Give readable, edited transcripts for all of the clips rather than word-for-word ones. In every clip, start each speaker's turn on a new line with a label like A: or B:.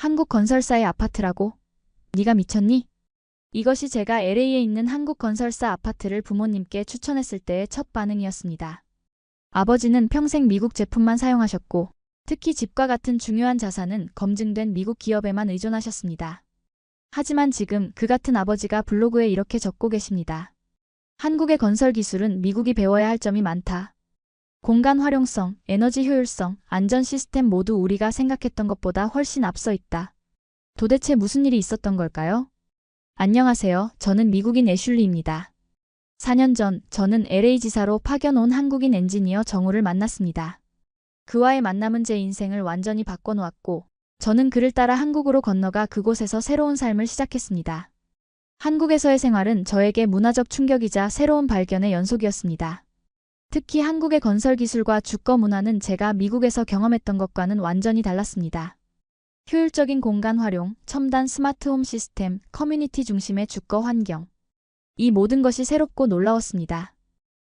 A: 한국 건설사의 아파트라고? 네가 미쳤니? 이것이 제가 LA에 있는 한국 건설사 아파트를 부모님께 추천했을 때의 첫 반응이었습니다. 아버지는 평생 미국 제품만 사용하셨고, 특히 집과 같은 중요한 자산은 검증된 미국 기업에만 의존하셨습니다. 하지만 지금 그 같은 아버지가 블로그에 이렇게 적고 계십니다. 한국의 건설 기술은 미국이 배워야 할 점이 많다. 공간 활용성, 에너지 효율성, 안전 시스템 모두 우리가 생각했던 것보다 훨씬 앞서 있다. 도대체 무슨 일이 있었던 걸까요? 안녕하세요. 저는 미국인 애슐리입니다. 4년 전 저는 LA지사로 파견 온 한국인 엔지니어 정우를 만났습니다. 그와의 만남은 제 인생을 완전히 바꿔놓았고, 저는 그를 따라 한국으로 건너가 그곳에서 새로운 삶을 시작했습니다. 한국에서의 생활은 저에게 문화적 충격이자 새로운 발견의 연속이었습니다. 특히 한국의 건설 기술과 주거 문화는 제가 미국에서 경험했던 것과는 완전히 달랐습니다. 효율적인 공간 활용, 첨단 스마트홈 시스템, 커뮤니티 중심의 주거 환경. 이 모든 것이 새롭고 놀라웠습니다.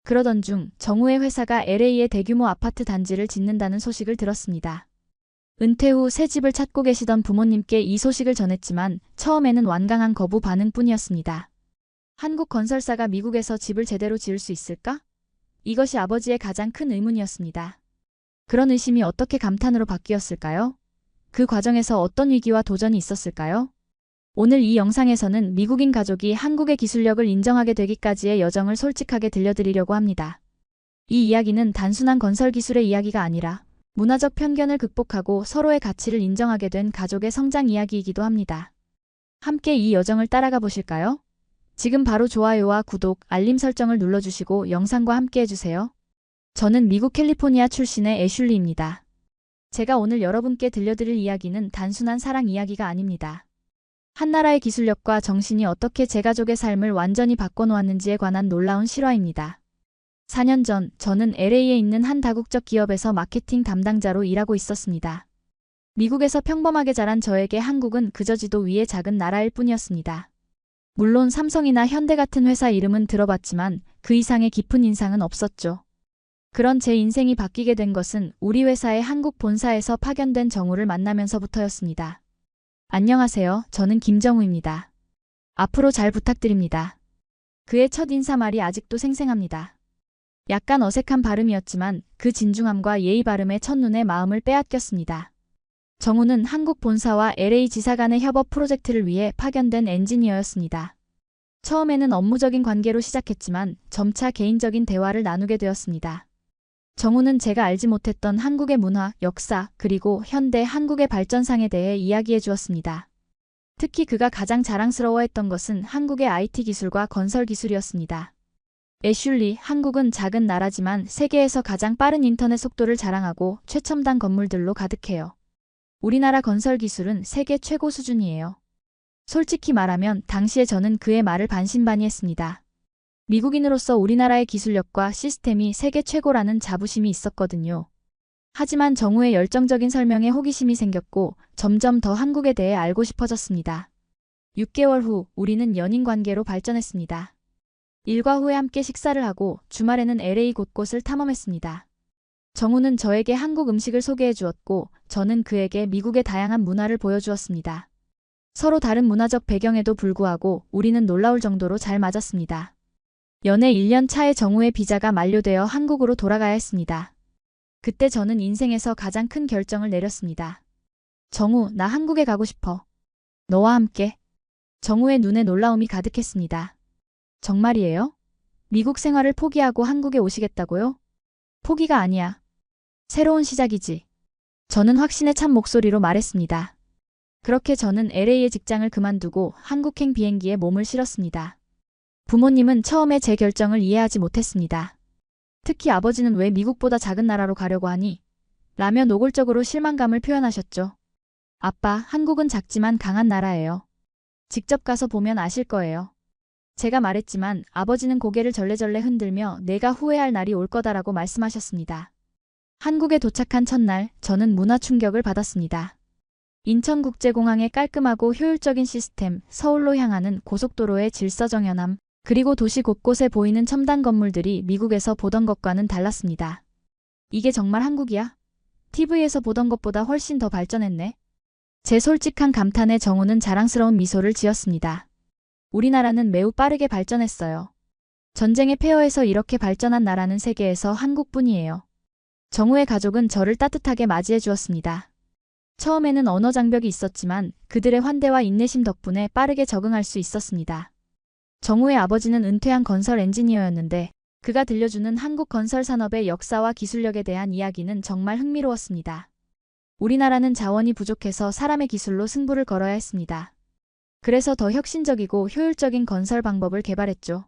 A: 그러던 중 정우의 회사가 LA에 대규모 아파트 단지를 짓는다는 소식을 들었습니다. 은퇴 후 새 집을 찾고 계시던 부모님께 이 소식을 전했지만 처음에는 완강한 거부 반응뿐이었습니다. 한국 건설사가 미국에서 집을 제대로 지을 수 있을까? 이것이 아버지의 가장 큰 의문이었습니다. 그런 의심이 어떻게 감탄으로 바뀌었을까요? 그 과정에서 어떤 위기와 도전이 있었을까요? 오늘 이 영상에서는 미국인 가족이 한국의 기술력을 인정하게 되기까지의 여정을 솔직하게 들려드리려고 합니다. 이 이야기는 단순한 건설 기술의 이야기가 아니라 문화적 편견을 극복하고 서로의 가치를 인정하게 된 가족의 성장 이야기이기도 합니다. 함께 이 여정을 따라가 보실까요? 지금 바로 좋아요와 구독, 알림 설정을 눌러주시고 영상과 함께 해주세요. 저는 미국 캘리포니아 출신의 애슐리입니다. 제가 오늘 여러분께 들려드릴 이야기는 단순한 사랑 이야기가 아닙니다. 한 나라의 기술력과 정신이 어떻게 제 가족의 삶을 완전히 바꿔놓았는지에 관한 놀라운 실화입니다. 4년 전 저는 LA에 있는 한 다국적 기업에서 마케팅 담당자로 일하고 있었습니다. 미국에서 평범하게 자란 저에게 한국은 그저 지도 위의 작은 나라일 뿐이었습니다. 물론 삼성이나 현대 같은 회사 이름은 들어봤지만 그 이상의 깊은 인상은 없었죠. 그런 제 인생이 바뀌게 된 것은 우리 회사의 한국 본사에서 파견된 정우를 만나면서부터였습니다. 안녕하세요. 저는 김정우입니다. 앞으로 잘 부탁드립니다. 그의 첫 인사말이 아직도 생생합니다. 약간 어색한 발음이었지만 그 진중함과 예의 발음에 첫눈에 마음을 빼앗겼습니다. 정우는 한국 본사와 LA 지사 간의 협업 프로젝트를 위해 파견된 엔지니어였습니다. 처음에는 업무적인 관계로 시작했지만 점차 개인적인 대화를 나누게 되었습니다. 정우는 제가 알지 못했던 한국의 문화, 역사, 그리고 현대 한국의 발전상에 대해 이야기해 주었습니다. 특히 그가 가장 자랑스러워했던 것은 한국의 IT 기술과 건설 기술이었습니다. 애슐리, 한국은 작은 나라지만 세계에서 가장 빠른 인터넷 속도를 자랑하고 최첨단 건물들로 가득해요. 우리나라 건설 기술은 세계 최고 수준이에요. 솔직히 말하면 당시에 저는 그의 말을 반신반의했습니다. 미국인으로서 우리나라의 기술력과 시스템이 세계 최고라는 자부심이 있었거든요. 하지만 정우의 열정적인 설명에 호기심이 생겼고 점점 더 한국에 대해 알고 싶어졌습니다. 6개월 후 우리는 연인 관계로 발전했습니다. 일과 후에 함께 식사를 하고 주말에는 LA 곳곳을 탐험했습니다. 정우는 저에게 한국 음식을 소개해 주었고 저는 그에게 미국의 다양한 문화를 보여주었습니다. 서로 다른 문화적 배경에도 불구하고 우리는 놀라울 정도로 잘 맞았습니다. 연애 1년 차에 정우의 비자가 만료되어 한국으로 돌아가야 했습니다. 그때 저는 인생에서 가장 큰 결정을 내렸습니다. 정우, 나 한국에 가고 싶어. 너와 함께. 정우의 눈에 놀라움이 가득했습니다. 정말이에요? 미국 생활을 포기하고 한국에 오시겠다고요? 포기가 아니야. 새로운 시작이지. 저는 확신에 찬 목소리로 말했습니다. 그렇게 저는 LA의 직장을 그만두고 한국행 비행기에 몸을 실었습니다. 부모님은 처음에 제 결정을 이해하지 못했습니다. 특히 아버지는 왜 미국보다 작은 나라로 가려고 하니? 라며 노골적으로 실망감을 표현하셨죠. 아빠, 한국은 작지만 강한 나라예요. 직접 가서 보면 아실 거예요. 제가 말했지만 아버지는 고개를 절레절레 흔들며 내가 후회할 날이 올 거다라고 말씀하셨습니다. 한국에 도착한 첫날 저는 문화 충격을 받았습니다. 인천국제공항의 깔끔하고 효율적인 시스템, 서울로 향하는 고속도로의 질서정연함, 그리고 도시 곳곳에 보이는 첨단 건물들이 미국에서 보던 것과는 달랐습니다. 이게 정말 한국이야? TV에서 보던 것보다 훨씬 더 발전했네. 제 솔직한 감탄에 정우는 자랑스러운 미소를 지었습니다. 우리나라는 매우 빠르게 발전했어요. 전쟁의 폐허에서 이렇게 발전한 나라는 세계에서 한국뿐이에요. 정우의 가족은 저를 따뜻하게 맞이해 주었습니다. 처음에는 언어 장벽이 있었지만 그들의 환대와 인내심 덕분에 빠르게 적응할 수 있었습니다. 정우의 아버지는 은퇴한 건설 엔지니어였는데 그가 들려주는 한국 건설 산업의 역사와 기술력에 대한 이야기는 정말 흥미로웠습니다. 우리나라는 자원이 부족해서 사람의 기술로 승부를 걸어야 했습니다. 그래서 더 혁신적이고 효율적인 건설 방법을 개발했죠.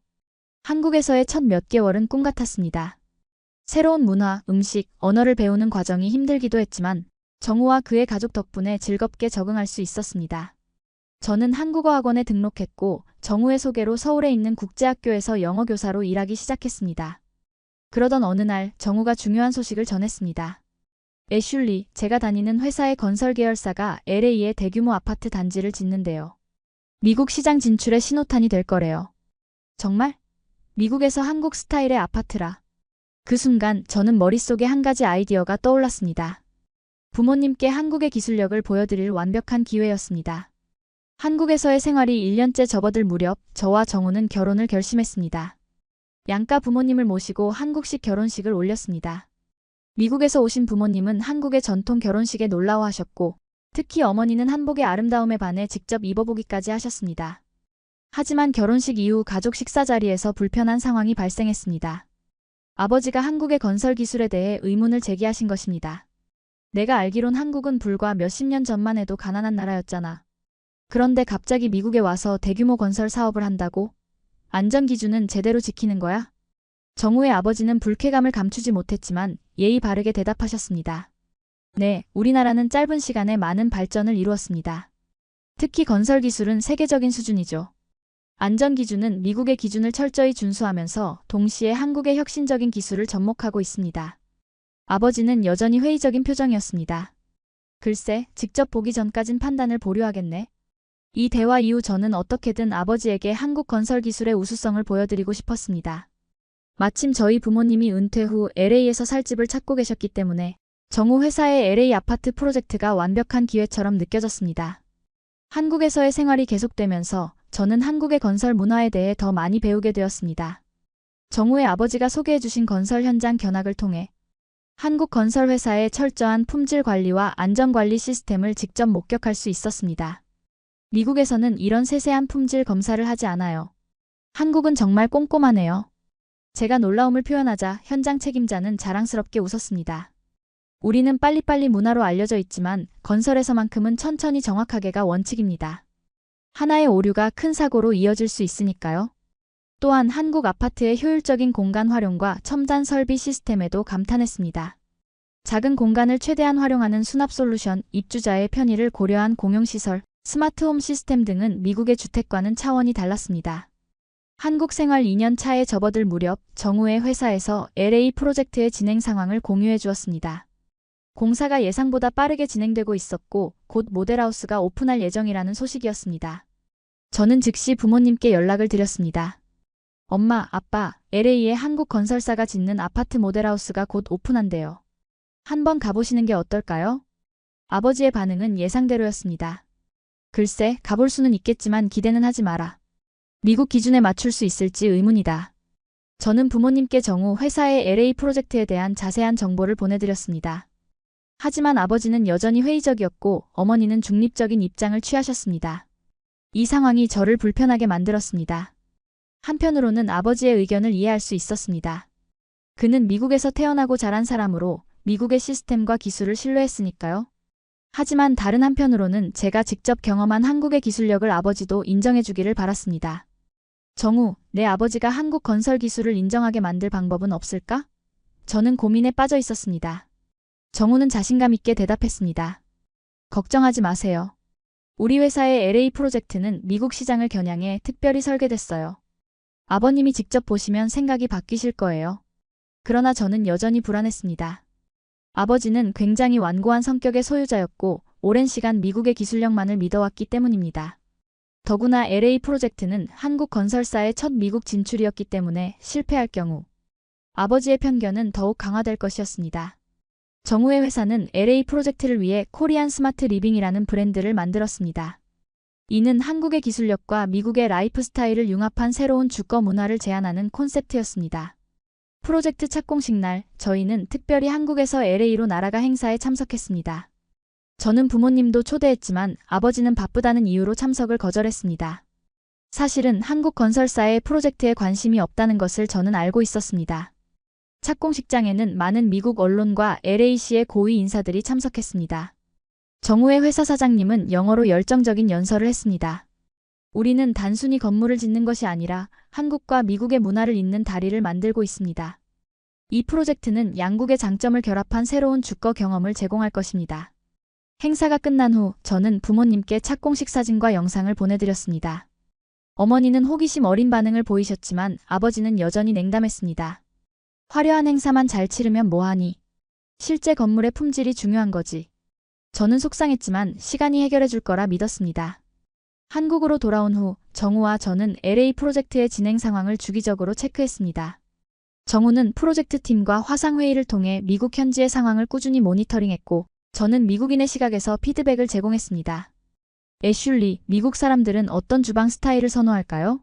A: 한국에서의 첫 몇 개월은 꿈 같았습니다. 새로운 문화, 음식, 언어를 배우는 과정이 힘들기도 했지만 정우와 그의 가족 덕분에 즐겁게 적응할 수 있었습니다. 저는 한국어 학원에 등록했고 정우의 소개로 서울에 있는 국제학교에서 영어 교사로 일하기 시작했습니다. 그러던 어느 날 정우가 중요한 소식을 전했습니다. 애슐리, 제가 다니는 회사의 건설 계열사가 LA에 대규모 아파트 단지를 짓는데요. 미국 시장 진출의 신호탄이 될 거래요. 정말? 미국에서 한국 스타일의 아파트라. 그 순간 저는 머릿속에 한 가지 아이디어가 떠올랐습니다. 부모님께 한국의 기술력을 보여드릴 완벽한 기회였습니다. 한국에서의 생활이 1년째 접어들 무렵 저와 정우는 결혼을 결심했습니다. 양가 부모님을 모시고 한국식 결혼식을 올렸습니다. 미국에서 오신 부모님은 한국의 전통 결혼식에 놀라워하셨고 특히 어머니는 한복의 아름다움에 반해 직접 입어보기까지 하셨습니다. 하지만 결혼식 이후 가족 식사 자리에서 불편한 상황이 발생했습니다. 아버지가 한국의 건설 기술에 대해 의문을 제기하신 것입니다. 내가 알기론 한국은 불과 몇십 년 전만 해도 가난한 나라였잖아. 그런데 갑자기 미국에 와서 대규모 건설 사업을 한다고? 안전 기준은 제대로 지키는 거야? 정우의 아버지는 불쾌감을 감추지 못했지만 예의 바르게 대답하셨습니다. 네, 우리나라는 짧은 시간에 많은 발전을 이루었습니다. 특히 건설 기술은 세계적인 수준이죠. 안전 기준은 미국의 기준을 철저히 준수하면서 동시에 한국의 혁신적인 기술을 접목하고 있습니다. 아버지는 여전히 회의적인 표정이었습니다. 글쎄, 직접 보기 전까진 판단을 보류하겠네. 이 대화 이후 저는 어떻게든 아버지에게 한국 건설 기술의 우수성을 보여드리고 싶었습니다. 마침 저희 부모님이 은퇴 후 LA에서 살 집을 찾고 계셨기 때문에 정우 회사의 LA 아파트 프로젝트가 완벽한 기회처럼 느껴졌습니다. 한국에서의 생활이 계속되면서 저는 한국의 건설 문화에 대해 더 많이 배우게 되었습니다. 정우의 아버지가 소개해주신 건설 현장 견학을 통해 한국 건설 회사의 철저한 품질 관리와 안전 관리 시스템을 직접 목격할 수 있었습니다. 미국에서는 이런 세세한 품질 검사를 하지 않아요. 한국은 정말 꼼꼼하네요. 제가 놀라움을 표현하자 현장 책임자는 자랑스럽게 웃었습니다. 우리는 빨리빨리 문화로 알려져 있지만 건설에서만큼은 천천히 정확하게가 원칙입니다. 하나의 오류가 큰 사고로 이어질 수 있으니까요. 또한 한국 아파트의 효율적인 공간 활용과 첨단 설비 시스템에도 감탄했습니다. 작은 공간을 최대한 활용하는 수납 솔루션, 입주자의 편의를 고려한 공용시설, 스마트홈 시스템 등은 미국의 주택과는 차원이 달랐습니다. 한국 생활 2년 차에 접어들 무렵 정우의 회사에서 LA 프로젝트의 진행 상황을 공유해 주었습니다. 공사가 예상보다 빠르게 진행되고 있었고 곧 모델하우스가 오픈할 예정이라는 소식이었습니다. 저는 즉시 부모님께 연락을 드렸습니다. 엄마, 아빠, LA에 한국 건설사가 짓는 아파트 모델하우스가 곧 오픈한대요. 한번 가보시는 게 어떨까요? 아버지의 반응은 예상대로였습니다. 글쎄, 가볼 수는 있겠지만 기대는 하지 마라. 미국 기준에 맞출 수 있을지 의문이다. 저는 부모님께 정우 회사의 LA 프로젝트에 대한 자세한 정보를 보내드렸습니다. 하지만 아버지는 여전히 회의적이었고 어머니는 중립적인 입장을 취하셨습니다. 이 상황이 저를 불편하게 만들었습니다. 한편으로는 아버지의 의견을 이해할 수 있었습니다. 그는 미국에서 태어나고 자란 사람으로 미국의 시스템과 기술을 신뢰했으니까요. 하지만 다른 한편으로는 제가 직접 경험한 한국의 기술력을 아버지도 인정해주기를 바랐습니다. 정우, 내 아버지가 한국 건설 기술을 인정하게 만들 방법은 없을까? 저는 고민에 빠져 있었습니다. 정우는 자신감 있게 대답했습니다. 걱정하지 마세요. 우리 회사의 LA 프로젝트는 미국 시장을 겨냥해 특별히 설계됐어요. 아버님이 직접 보시면 생각이 바뀌실 거예요. 그러나 저는 여전히 불안했습니다. 아버지는 굉장히 완고한 성격의 소유자였고 오랜 시간 미국의 기술력만을 믿어왔기 때문입니다. 더구나 LA 프로젝트는 한국 건설사의 첫 미국 진출이었기 때문에 실패할 경우 아버지의 편견은 더욱 강화될 것이었습니다. 정우의 회사는 LA 프로젝트를 위해 코리안 스마트 리빙이라는 브랜드를 만들었습니다. 이는 한국의 기술력과 미국의 라이프 스타일을 융합한 새로운 주거 문화를 제안하는 콘셉트였습니다. 프로젝트 착공식 날, 저희는 특별히 한국에서 LA로 날아가 행사에 참석했습니다. 저는 부모님도 초대했지만 아버지는 바쁘다는 이유로 참석을 거절했습니다. 사실은 한국 건설사의 프로젝트에 관심이 없다는 것을 저는 알고 있었습니다. 착공식장에는 많은 미국 언론과 LA시의 고위 인사들이 참석했습니다. 정우의 회사 사장님은 영어로 열정적인 연설을 했습니다. 우리는 단순히 건물을 짓는 것이 아니라 한국과 미국의 문화를 잇는 다리를 만들고 있습니다. 이 프로젝트는 양국의 장점을 결합한 새로운 주거 경험을 제공할 것입니다. 행사가 끝난 후 저는 부모님께 착공식 사진과 영상을 보내드렸습니다. 어머니는 호기심 어린 반응을 보이셨지만 아버지는 여전히 냉담했습니다. 화려한 행사만 잘 치르면 뭐하니? 실제 건물의 품질이 중요한 거지. 저는 속상했지만 시간이 해결해 줄 거라 믿었습니다. 한국으로 돌아온 후 정우와 저는 LA 프로젝트의 진행 상황을 주기적으로 체크했습니다. 정우는 프로젝트 팀과 화상회의를 통해 미국 현지의 상황을 꾸준히 모니터링했고 저는 미국인의 시각에서 피드백을 제공했습니다. 애슐리, 미국 사람들은 어떤 주방 스타일을 선호할까요?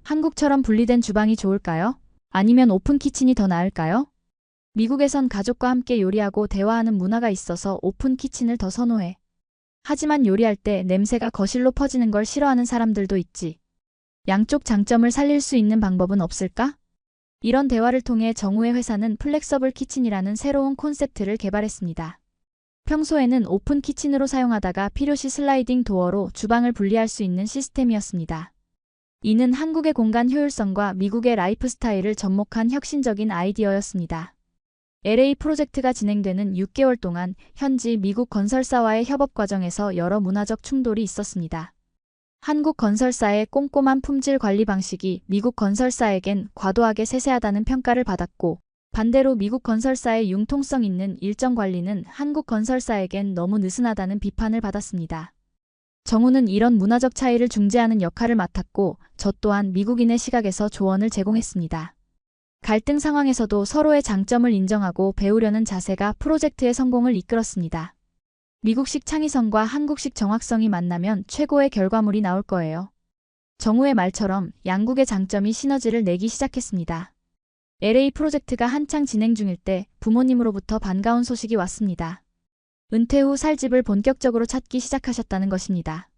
A: 한국처럼 분리된 주방이 좋을까요? 아니면 오픈 키친이 더 나을까요? 미국에선 가족과 함께 요리하고 대화하는 문화가 있어서 오픈 키친을 더 선호해. 하지만 요리할 때 냄새가 거실로 퍼지는 걸 싫어하는 사람들도 있지. 양쪽 장점을 살릴 수 있는 방법은 없을까? 이런 대화를 통해 정우의 회사는 플렉서블 키친이라는 새로운 콘셉트를 개발했습니다. 평소에는 오픈 키친으로 사용하다가 필요시 슬라이딩 도어로 주방을 분리할 수 있는 시스템이었습니다. 이는 한국의 공간 효율성과 미국의 라이프 스타일을 접목한 혁신적인 아이디어였습니다. LA 프로젝트가 진행되는 6개월 동안 현지 미국 건설사와의 협업 과정에서 여러 문화적 충돌이 있었습니다. 한국 건설사의 꼼꼼한 품질 관리 방식이 미국 건설사에겐 과도하게 세세하다는 평가를 받았고, 반대로 미국 건설사의 융통성 있는 일정 관리는 한국 건설사에겐 너무 느슨하다는 비판을 받았습니다. 정우는 이런 문화적 차이를 중재하는 역할을 맡았고, 저 또한 미국인의 시각에서 조언을 제공했습니다. 갈등 상황에서도 서로의 장점을 인정하고 배우려는 자세가 프로젝트의 성공을 이끌었습니다. 미국식 창의성과 한국식 정확성이 만나면 최고의 결과물이 나올 거예요. 정우의 말처럼 양국의 장점이 시너지를 내기 시작했습니다. LA 프로젝트가 한창 진행 중일 때 부모님으로부터 반가운 소식이 왔습니다. 은퇴 후 살 집을 본격적으로 찾기 시작하셨다는 것입니다.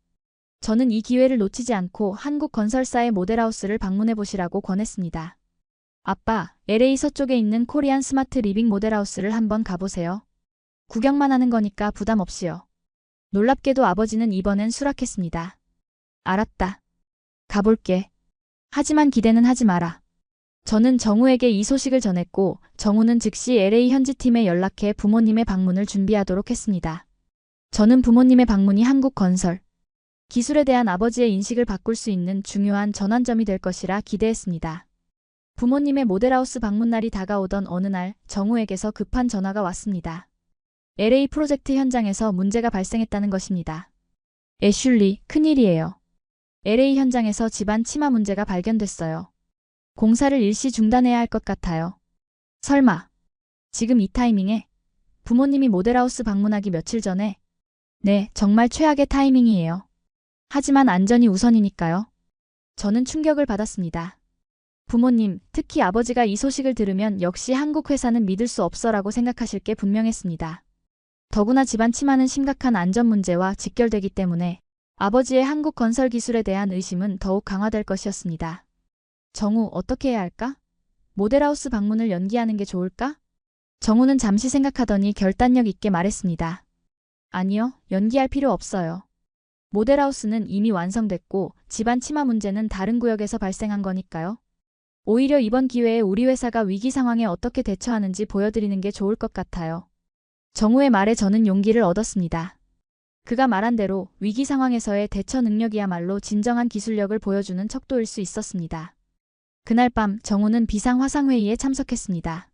A: 저는 이 기회를 놓치지 않고 한국 건설사의 모델하우스를 방문해 보시라고 권했습니다. 아빠, LA 서쪽에 있는 코리안 스마트 리빙 모델하우스를 한번 가보세요. 구경만 하는 거니까 부담 없이요. 놀랍게도 아버지는 이번엔 수락했습니다. 알았다. 가볼게. 하지만 기대는 하지 마라. 저는 정우에게 이 소식을 전했고 정우는 즉시 LA 현지팀에 연락해 부모님의 방문을 준비하도록 했습니다. 저는 부모님의 방문이 한국 건설 기술에 대한 아버지의 인식을 바꿀 수 있는 중요한 전환점이 될 것이라 기대했습니다. 부모님의 모델하우스 방문 날이 다가오던 어느 날 정우에게서 급한 전화가 왔습니다. LA 프로젝트 현장에서 문제가 발생했다는 것입니다. 애슐리, 큰일이에요. LA 현장에서 집안 침하 문제가 발견됐어요. 공사를 일시 중단해야 할 것 같아요. 설마, 지금 이 타이밍에? 부모님이 모델하우스 방문하기 며칠 전에? 네, 정말 최악의 타이밍이에요. 하지만 안전이 우선이니까요. 저는 충격을 받았습니다. 부모님, 특히 아버지가 이 소식을 들으면 역시 한국 회사는 믿을 수 없어라고 생각하실 게 분명했습니다. 더구나 집안 침하는 심각한 안전 문제와 직결되기 때문에 아버지의 한국 건설 기술에 대한 의심은 더욱 강화될 것이었습니다. 정우, 어떻게 해야 할까? 모델하우스 방문을 연기하는 게 좋을까? 정우는 잠시 생각하더니 결단력 있게 말했습니다. 아니요, 연기할 필요 없어요. 모델하우스는 이미 완성됐고 집안 침하 문제는 다른 구역에서 발생한 거니까요. 오히려 이번 기회에 우리 회사가 위기 상황에 어떻게 대처하는지 보여드리는 게 좋을 것 같아요. 정우의 말에 저는 용기를 얻었습니다. 그가 말한 대로 위기 상황에서의 대처 능력이야말로 진정한 기술력을 보여주는 척도일 수 있었습니다. 그날 밤 정우는 비상 화상회의에 참석했습니다.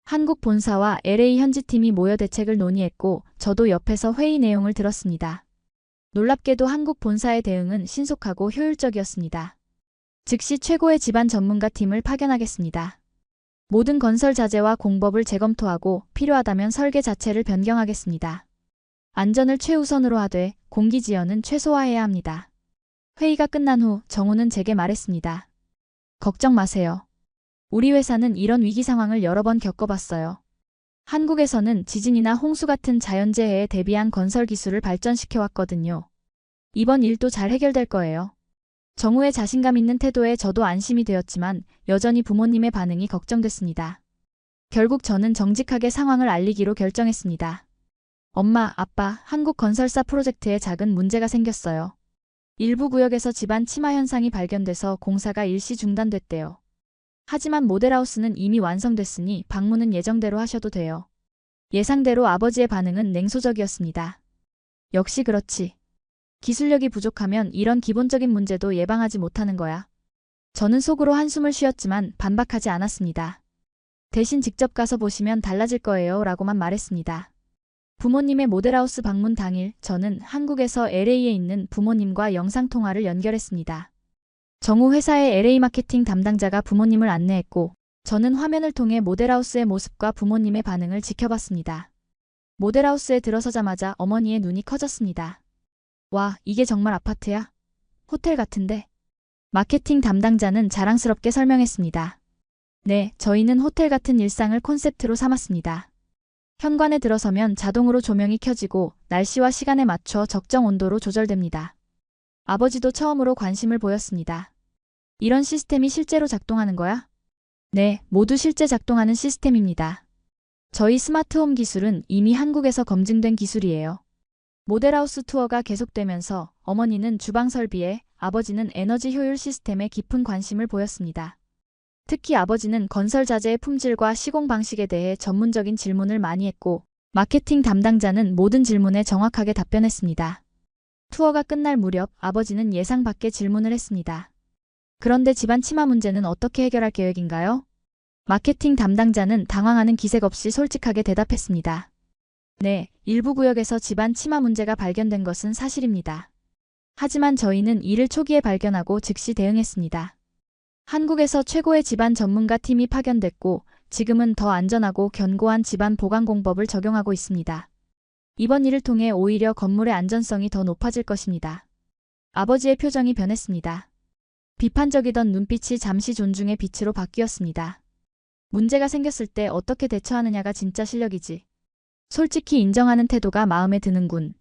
A: 한국 본사와 LA 현지팀이 모여 대책을 논의했고 저도 옆에서 회의 내용을 들었습니다. 놀랍게도 한국 본사의 대응은 신속하고 효율적이었습니다. 즉시 최고의 집안 전문가 팀을 파견하겠습니다. 모든 건설 자재와 공법을 재검토하고 필요하다면 설계 자체를 변경하겠습니다. 안전을 최우선으로 하되 공기 지연은 최소화해야 합니다. 회의가 끝난 후 정우는 제게 말했습니다. 걱정 마세요. 우리 회사는 이런 위기 상황을 여러 번 겪어봤어요. 한국에서는 지진이나 홍수 같은 자연재해에 대비한 건설 기술을 발전시켜 왔거든요. 이번 일도 잘 해결될 거예요. 정우의 자신감 있는 태도에 저도 안심이 되었지만 여전히 부모님의 반응이 걱정됐습니다. 결국 저는 정직하게 상황을 알리기로 결정했습니다. 엄마, 아빠, 한국건설사 프로젝트에 작은 문제가 생겼어요. 일부 구역에서 집안 침하 현상이 발견돼서 공사가 일시 중단됐대요. 하지만 모델하우스는 이미 완성됐으니 방문은 예정대로 하셔도 돼요. 예상대로 아버지의 반응은 냉소적이었습니다. 역시 그렇지. 기술력이 부족하면 이런 기본적인 문제도 예방하지 못하는 거야. 저는 속으로 한숨을 쉬었지만 반박하지 않았습니다. 대신 직접 가서 보시면 달라질 거예요 라고만 말했습니다. 부모님의 모델하우스 방문 당일 저는 한국에서 LA에 있는 부모님과 영상통화를 연결했습니다. 정우 회사의 LA 마케팅 담당자가 부모님을 안내했고 저는 화면을 통해 모델하우스의 모습과 부모님의 반응을 지켜봤습니다. 모델하우스에 들어서자마자 어머니의 눈이 커졌습니다. 와, 이게 정말 아파트야? 호텔 같은데? 마케팅 담당자는 자랑스럽게 설명했습니다. 네, 저희는 호텔 같은 일상을 콘셉트로 삼았습니다. 현관에 들어서면 자동으로 조명이 켜지고 날씨와 시간에 맞춰 적정 온도로 조절됩니다. 아버지도 처음으로 관심을 보였습니다. 이런 시스템이 실제로 작동하는 거야? 네, 모두 실제 작동하는 시스템입니다. 저희 스마트홈 기술은 이미 한국에서 검증된 기술이에요. 모델하우스 투어가 계속되면서 어머니는 주방 설비에, 아버지는 에너지 효율 시스템에 깊은 관심을 보였습니다. 특히 아버지는 건설 자재의 품질과 시공 방식에 대해 전문적인 질문을 많이 했고 마케팅 담당자는 모든 질문에 정확하게 답변했습니다. 투어가 끝날 무렵 아버지는 예상 밖의 질문을 했습니다. 그런데 집안 침하 문제는 어떻게 해결할 계획인가요? 마케팅 담당자는 당황하는 기색 없이 솔직하게 대답했습니다. 네, 일부 구역에서 집안 침하 문제가 발견된 것은 사실입니다. 하지만 저희는 이를 초기에 발견하고 즉시 대응했습니다. 한국에서 최고의 집안 전문가 팀이 파견됐고 지금은 더 안전하고 견고한 집안 보강 공법을 적용하고 있습니다. 이번 일을 통해 오히려 건물의 안전성이 더 높아질 것입니다. 아버지의 표정이 변했습니다. 비판적이던 눈빛이 잠시 존중의 빛으로 바뀌었습니다. 문제가 생겼을 때 어떻게 대처하느냐가 진짜 실력이지. 솔직히 인정하는 태도가 마음에 드는군.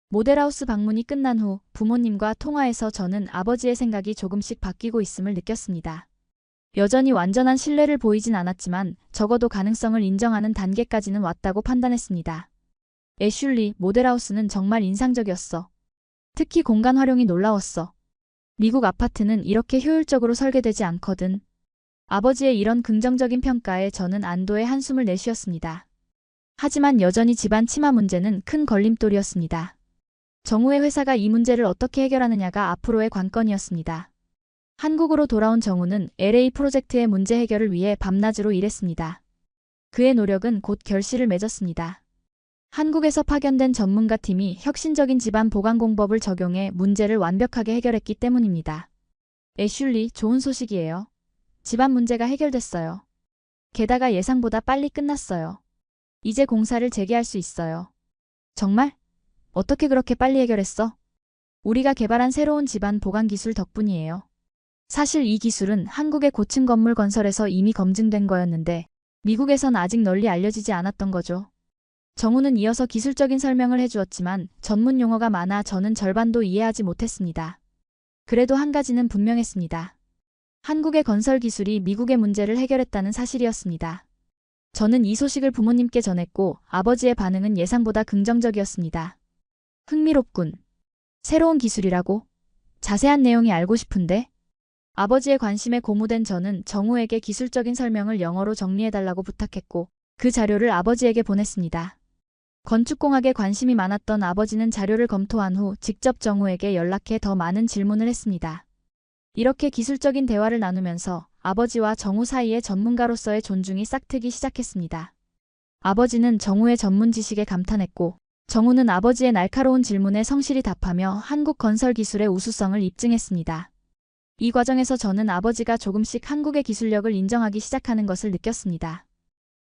A: 모델하우스 방문이 끝난 후 부모님과 통화에서 저는 아버지의 생각이 조금씩 바뀌고 있음을 느꼈습니다. 여전히 완전한 신뢰를 보이진 않았지만 적어도 가능성을 인정하는 단계까지는 왔다고 판단했습니다. 애슐리, 모델하우스는 정말 인상적이었어. 특히 공간 활용이 놀라웠어. 미국 아파트는 이렇게 효율적으로 설계되지 않거든. 아버지의 이런 긍정적인 평가에 저는 안도의 한숨을 내쉬었습니다. 하지만 여전히 집안 침하 문제는 큰 걸림돌이었습니다. 정우의 회사가 이 문제를 어떻게 해결하느냐가 앞으로의 관건이었습니다. 한국으로 돌아온 정우는 LA 프로젝트의 문제 해결을 위해 밤낮으로 일했습니다. 그의 노력은 곧 결실을 맺었습니다. 한국에서 파견된 전문가 팀이 혁신적인 집안 보강 공법을 적용해 문제를 완벽하게 해결했기 때문입니다. 애슐리, 좋은 소식이에요. 집안 문제가 해결됐어요. 게다가 예상보다 빨리 끝났어요. 이제 공사를 재개할 수 있어요. 정말? 어떻게 그렇게 빨리 해결했어? 우리가 개발한 새로운 집안 보강 기술 덕분이에요. 사실 이 기술은 한국의 고층 건물 건설에서 이미 검증된 거였는데 미국에선 아직 널리 알려지지 않았던 거죠. 정우는 이어서 기술적인 설명을 해주었지만 전문 용어가 많아 저는 절반도 이해하지 못했습니다. 그래도 한 가지는 분명했습니다. 한국의 건설 기술이 미국의 문제를 해결했다는 사실이었습니다. 저는 이 소식을 부모님께 전했고 아버지의 반응은 예상보다 긍정적이었습니다. 흥미롭군. 새로운 기술이라고? 자세한 내용이 알고 싶은데? 아버지의 관심에 고무된 저는 정우에게 기술적인 설명을 영어로 정리해달라고 부탁했고 그 자료를 아버지에게 보냈습니다. 건축공학에 관심이 많았던 아버지는 자료를 검토한 후 직접 정우에게 연락해 더 많은 질문을 했습니다. 이렇게 기술적인 대화를 나누면서 아버지와 정우 사이의 전문가로서의 존중이 싹트기 시작했습니다. 아버지는 정우의 전문 지식에 감탄했고 정우는 아버지의 날카로운 질문에 성실히 답하며 한국 건설 기술의 우수성을 입증했습니다. 이 과정에서 저는 아버지가 조금씩 한국의 기술력을 인정하기 시작하는 것을 느꼈습니다.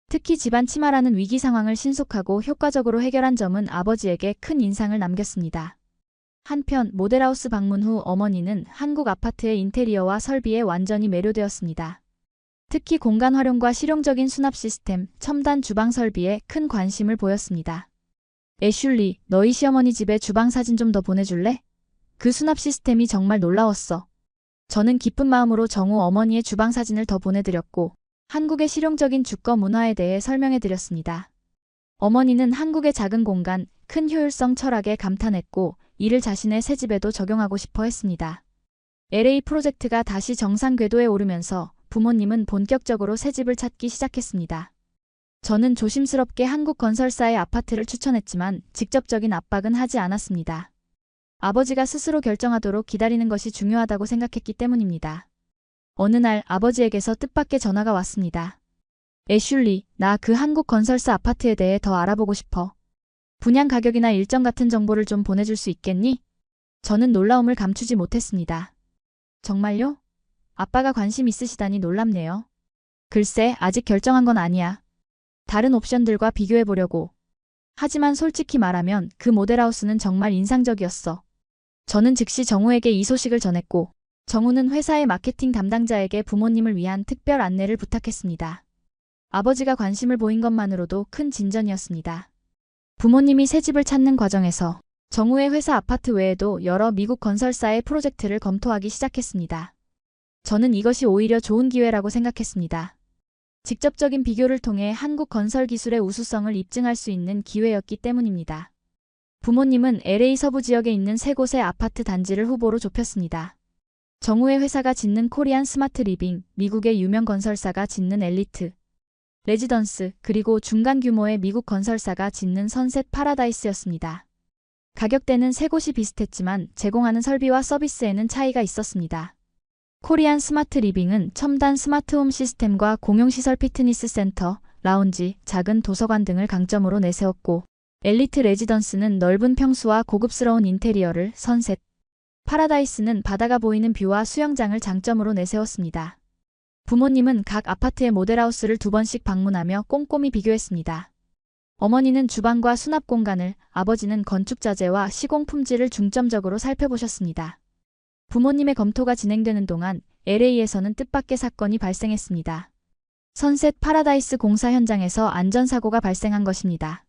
A: 특히 집안 침하라는 위기 상황을 신속하고 효과적으로 해결한 점은 아버지에게 큰 인상을 남겼습니다. 한편 모델하우스 방문 후 어머니는 한국 아파트의 인테리어와 설비에 완전히 매료되었습니다. 특히 공간 활용과 실용적인 수납 시스템, 첨단 주방 설비에 큰 관심을 보였습니다. 애슐리, 너희 시어머니 집에 주방 사진 좀 더 보내줄래? 그 수납 시스템이 정말 놀라웠어. 저는 기쁜 마음으로 정우 어머니의 주방 사진을 더 보내드렸고 한국의 실용적인 주거 문화에 대해 설명해드렸습니다. 어머니는 한국의 작은 공간, 큰 효율성 철학에 감탄했고 이를 자신의 새 집에도 적용하고 싶어 했습니다. LA 프로젝트가 다시 정상 궤도에 오르면서 부모님은 본격적으로 새 집을 찾기 시작했습니다. 저는 조심스럽게 한국 건설사의 아파트를 추천했지만 직접적인 압박은 하지 않았습니다. 아버지가 스스로 결정하도록 기다리는 것이 중요하다고 생각했기 때문입니다. 어느 날 아버지에게서 뜻밖의 전화가 왔습니다. 애슐리, 나 그 한국 건설사 아파트에 대해 더 알아보고 싶어. 분양 가격이나 일정 같은 정보를 좀 보내줄 수 있겠니? 저는 놀라움을 감추지 못했습니다. 정말요? 아빠가 관심 있으시다니 놀랍네요. 글쎄, 아직 결정한 건 아니야. 다른 옵션들과 비교해보려고. 하지만 솔직히 말하면 그 모델하우스는 정말 인상적이었어. 저는 즉시 정우에게 이 소식을 전했고 정우는 회사의 마케팅 담당자에게 부모님을 위한 특별 안내를 부탁했습니다. 아버지가 관심을 보인 것만으로도 큰 진전이었습니다. 부모님이 새 집을 찾는 과정에서 정우의 회사 아파트 외에도 여러 미국 건설사의 프로젝트를 검토하기 시작했습니다. 저는 이것이 오히려 좋은 기회라고 생각했습니다. 직접적인 비교를 통해 한국 건설 기술의 우수성을 입증할 수 있는 기회였기 때문입니다. 부모님은 LA 서부 지역에 있는 세 곳의 아파트 단지를 후보로 좁혔습니다. 정우의 회사가 짓는 코리안 스마트 리빙, 미국의 유명 건설사가 짓는 엘리트 레지던스, 그리고 중간 규모의 미국 건설사가 짓는 선셋 파라다이스였습니다. 가격대는 세 곳이 비슷했지만 제공하는 설비와 서비스에는 차이가 있었습니다. 코리안 스마트 리빙은 첨단 스마트홈 시스템과 공용시설 피트니스 센터, 라운지, 작은 도서관 등을 강점으로 내세웠고 엘리트 레지던스는 넓은 평수와 고급스러운 인테리어를 선셋, 파라다이스는 바다가 보이는 뷰와 수영장을 장점으로 내세웠습니다. 부모님은 각 아파트의 모델하우스를 2번씩 방문하며 꼼꼼히 비교했습니다. 어머니는 주방과 수납 공간을, 아버지는 건축 자재와 시공 품질을 중점적으로 살펴보셨습니다. 부모님의 검토가 진행되는 동안 LA에서는 뜻밖의 사건이 발생했습니다. 선셋 파라다이스 공사 현장에서 안전사고가 발생한 것입니다.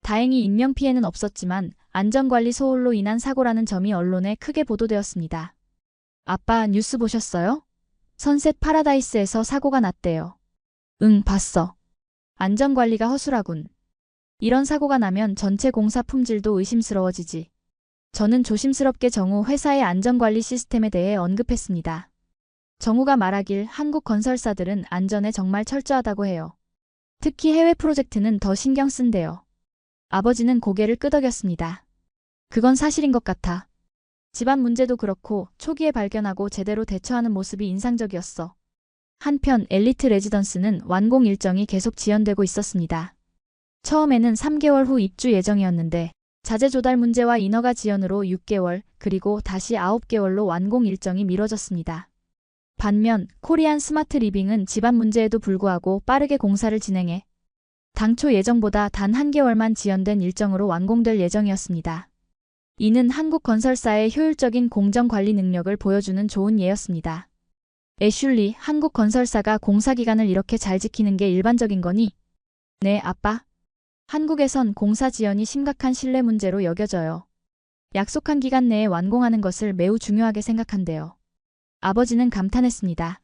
A: 다행히 인명피해는 없었지만 안전관리 소홀로 인한 사고라는 점이 언론에 크게 보도되었습니다. 아빠, 뉴스 보셨어요? 선셋 파라다이스에서 사고가 났대요. 응, 봤어. 안전관리가 허술하군. 이런 사고가 나면 전체 공사 품질도 의심스러워지지. 저는 조심스럽게 정우 회사의 안전관리 시스템에 대해 언급했습니다. 정우가 말하길 한국 건설사들은 안전에 정말 철저하다고 해요. 특히 해외 프로젝트는 더 신경 쓴대요. 아버지는 고개를 끄덕였습니다. 그건 사실인 것 같아. 집안 문제도 그렇고 초기에 발견하고 제대로 대처하는 모습이 인상적이었어. 한편 엘리트 레지던스는 완공 일정이 계속 지연되고 있었습니다. 처음에는 3개월 후 입주 예정이었는데 자재 조달 문제와 인허가 지연으로 6개월, 그리고 다시 9개월로 완공 일정이 미뤄졌습니다. 반면 코리안 스마트 리빙은 집안 문제에도 불구하고 빠르게 공사를 진행해 당초 예정보다 단 1개월만 지연된 일정으로 완공될 예정이었습니다. 이는 한국 건설사의 효율적인 공정 관리 능력을 보여주는 좋은 예였습니다. 애슐리, 한국 건설사가 공사 기간을 이렇게 잘 지키는 게 일반적인 거니? 네, 아빠. 한국에선 공사 지연이 심각한 신뢰 문제로 여겨져요. 약속한 기간 내에 완공하는 것을 매우 중요하게 생각한대요. 아버지는 감탄했습니다.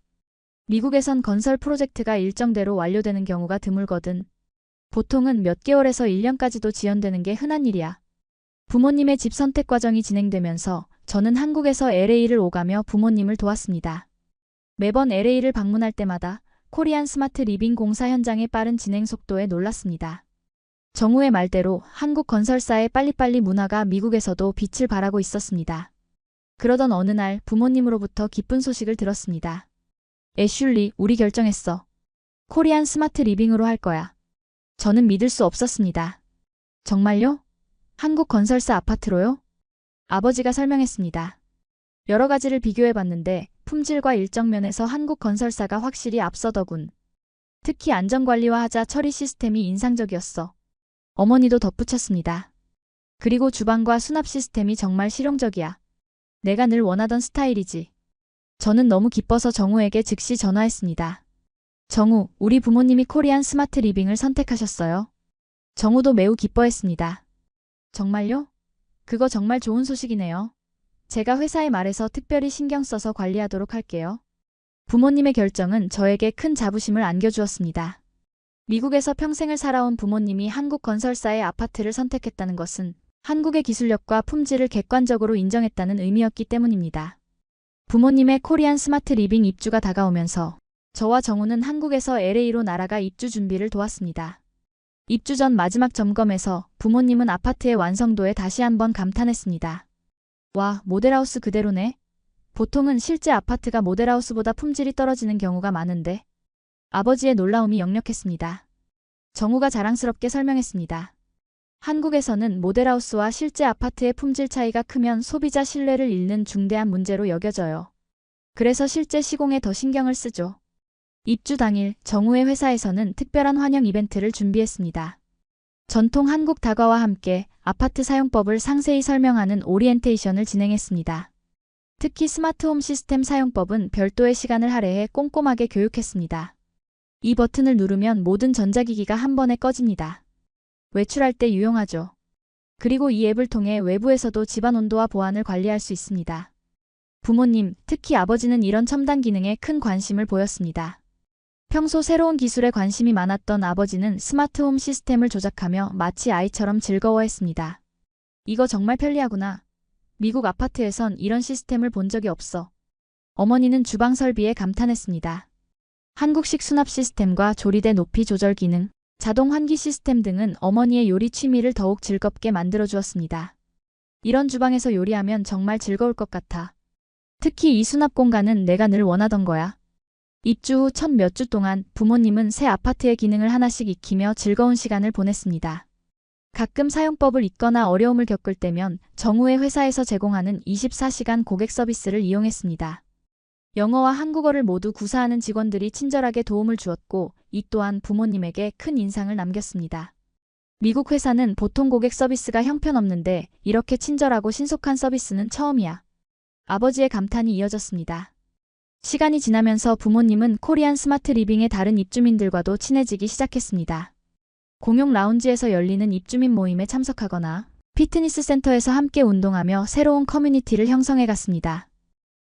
A: 미국에선 건설 프로젝트가 일정대로 완료되는 경우가 드물거든. 보통은 몇 개월에서 1년까지도 지연되는 게 흔한 일이야. 부모님의 집 선택 과정이 진행되면서 저는 한국에서 LA를 오가며 부모님을 도왔습니다. 매번 LA를 방문할 때마다 코리안 스마트 리빙 공사 현장의 빠른 진행 속도에 놀랐습니다. 정우의 말대로 한국 건설사의 빨리빨리 문화가 미국에서도 빛을 발하고 있었습니다. 그러던 어느 날 부모님으로부터 기쁜 소식을 들었습니다. 애슐리, 우리 결정했어. 코리안 스마트 리빙으로 할 거야. 저는 믿을 수 없었습니다. 정말요? 한국 건설사 아파트로요? 아버지가 설명했습니다. 여러 가지를 비교해봤는데 품질과 일정 면에서 한국 건설사가 확실히 앞서더군. 특히 안전관리와 하자 처리 시스템이 인상적이었어. 어머니도 덧붙였습니다. 그리고 주방과 수납 시스템이 정말 실용적이야. 내가 늘 원하던 스타일이지. 저는 너무 기뻐서 정우에게 즉시 전화했습니다. 정우, 우리 부모님이 코리안 스마트 리빙을 선택하셨어요. 정우도 매우 기뻐했습니다. 정말요? 그거 정말 좋은 소식이네요. 제가 회사에 말해서 특별히 신경 써서 관리하도록 할게요. 부모님의 결정은 저에게 큰 자부심을 안겨주었습니다. 미국에서 평생을 살아온 부모님이 한국 건설사의 아파트를 선택했다는 것은 한국의 기술력과 품질을 객관적으로 인정했다는 의미였기 때문입니다. 부모님의 코리안 스마트 리빙 입주가 다가오면서 저와 정우는 한국에서 LA로 날아가 입주 준비를 도왔습니다. 입주 전 마지막 점검에서 부모님은 아파트의 완성도에 다시 한번 감탄했습니다. 와, 모델하우스 그대로네. 보통은 실제 아파트가 모델하우스보다 품질이 떨어지는 경우가 많은데. 아버지의 놀라움이 역력했습니다. 정우가 자랑스럽게 설명했습니다. 한국에서는 모델하우스와 실제 아파트의 품질 차이가 크면 소비자 신뢰를 잃는 중대한 문제로 여겨져요. 그래서 실제 시공에 더 신경을 쓰죠. 입주 당일 정우의 회사에서는 특별한 환영 이벤트를 준비했습니다. 전통 한국 다과와 함께 아파트 사용법을 상세히 설명하는 오리엔테이션을 진행했습니다. 특히 스마트홈 시스템 사용법은 별도의 시간을 할애해 꼼꼼하게 교육했습니다. 이 버튼을 누르면 모든 전자기기가 한 번에 꺼집니다. 외출할 때 유용하죠. 그리고 이 앱을 통해 외부에서도 집안 온도와 보안을 관리할 수 있습니다. 부모님, 특히 아버지는 이런 첨단 기능에 큰 관심을 보였습니다. 평소 새로운 기술에 관심이 많았던 아버지는 스마트홈 시스템을 조작하며 마치 아이처럼 즐거워했습니다. 이거 정말 편리하구나. 미국 아파트에선 이런 시스템을 본 적이 없어. 어머니는 주방 설비에 감탄했습니다. 한국식 수납 시스템과 조리대 높이 조절 기능, 자동 환기 시스템 등은 어머니의 요리 취미를 더욱 즐겁게 만들어주었습니다. 이런 주방에서 요리하면 정말 즐거울 것 같아. 특히 이 수납 공간은 내가 늘 원하던 거야. 입주 후 첫 몇 주 동안 부모님은 새 아파트의 기능을 하나씩 익히며 즐거운 시간을 보냈습니다. 가끔 사용법을 잊거나 어려움을 겪을 때면 정우의 회사에서 제공하는 24시간 고객 서비스를 이용했습니다. 영어와 한국어를 모두 구사하는 직원들이 친절하게 도움을 주었고 이 또한 부모님에게 큰 인상을 남겼습니다. 미국 회사는 보통 고객 서비스가 형편없는데 이렇게 친절하고 신속한 서비스는 처음이야. 아버지의 감탄이 이어졌습니다. 시간이 지나면서 부모님은 코리안 스마트 리빙의 다른 입주민들과도 친해지기 시작했습니다. 공용 라운지에서 열리는 입주민 모임에 참석하거나 피트니스 센터에서 함께 운동하며 새로운 커뮤니티를 형성해 갔습니다.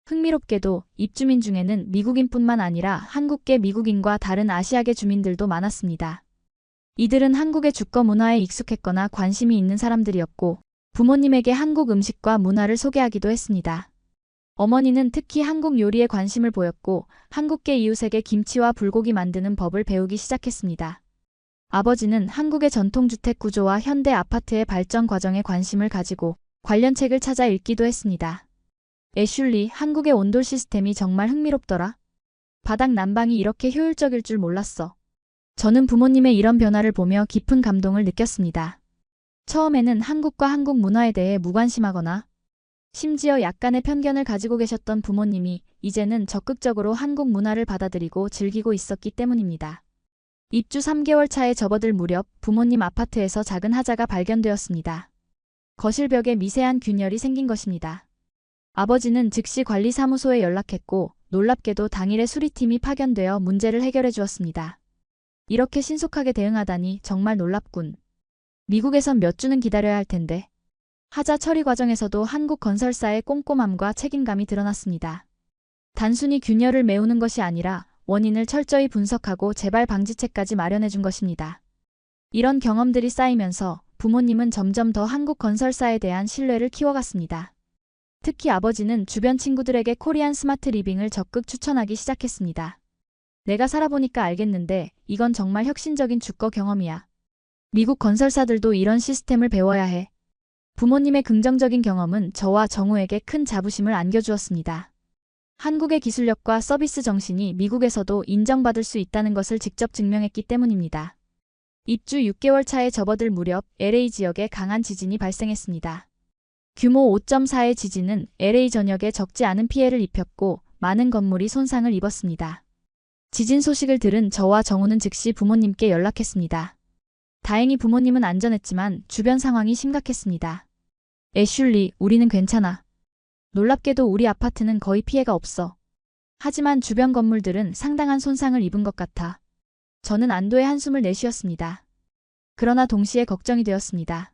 A: 흥미롭게도 입주민 중에는 미국인뿐만 아니라 한국계 미국인과 다른 아시아계 주민들도 많았습니다. 이들은 한국의 주거 문화에 익숙했거나 관심이 있는 사람들이었고 부모님에게 한국 음식과 문화를 소개하기도 했습니다. 어머니는 특히 한국 요리에 관심을 보였고 한국계 이웃에게 김치와 불고기 만드는 법을 배우기 시작했습니다. 아버지는 한국의 전통주택 구조와 현대 아파트의 발전 과정에 관심을 가지고 관련 책을 찾아 읽기도 했습니다. 애슐리, 한국의 온돌 시스템이 정말 흥미롭더라. 바닥 난방이 이렇게 효율적일 줄 몰랐어. 저는 부모님의 이런 변화를 보며 깊은 감동을 느꼈습니다. 처음에는 한국과 한국 문화에 대해 무관심하거나 심지어 약간의 편견을 가지고 계셨던 부모님이 이제는 적극적으로 한국 문화를 받아들이고 즐기고 있었기 때문입니다. 입주 3개월 차에 접어들 무렵 부모님 아파트에서 작은 하자가 발견되었습니다. 거실 벽에 미세한 균열이 생긴 것입니다. 아버지는 즉시 관리사무소에 연락했고 놀랍게도 당일에 수리팀이 파견되어 문제를 해결해 주었습니다. 이렇게 신속하게 대응하다니 정말 놀랍군. 미국에선 몇 주는 기다려야 할 텐데. 하자 처리 과정에서도 한국 건설사의 꼼꼼함과 책임감이 드러났습니다. 단순히 균열을 메우는 것이 아니라 원인을 철저히 분석하고 재발 방지책까지 마련해 준 것입니다. 이런 경험들이 쌓이면서 부모님은 점점 더 한국 건설사에 대한 신뢰를 키워갔습니다. 특히 아버지는 주변 친구들에게 코리안 스마트 리빙을 적극 추천하기 시작했습니다. 내가 살아보니까 알겠는데 이건 정말 혁신적인 주거 경험이야. 미국 건설사들도 이런 시스템을 배워야 해. 부모님의 긍정적인 경험은 저와 정우에게 큰 자부심을 안겨주었습니다. 한국의 기술력과 서비스 정신이 미국에서도 인정받을 수 있다는 것을 직접 증명했기 때문입니다. 입주 6개월 차에 접어들 무렵 LA 지역에 강한 지진이 발생했습니다. 규모 5.4의 지진은 LA 전역에 적지 않은 피해를 입혔고 많은 건물이 손상을 입었습니다. 지진 소식을 들은 저와 정우는 즉시 부모님께 연락했습니다. 다행히 부모님은 안전했지만 주변 상황이 심각했습니다. 애슐리, 우리는 괜찮아. 놀랍게도 우리 아파트는 거의 피해가 없어. 하지만 주변 건물들은 상당한 손상을 입은 것 같아. 저는 안도의 한숨을 내쉬었습니다. 그러나 동시에 걱정이 되었습니다.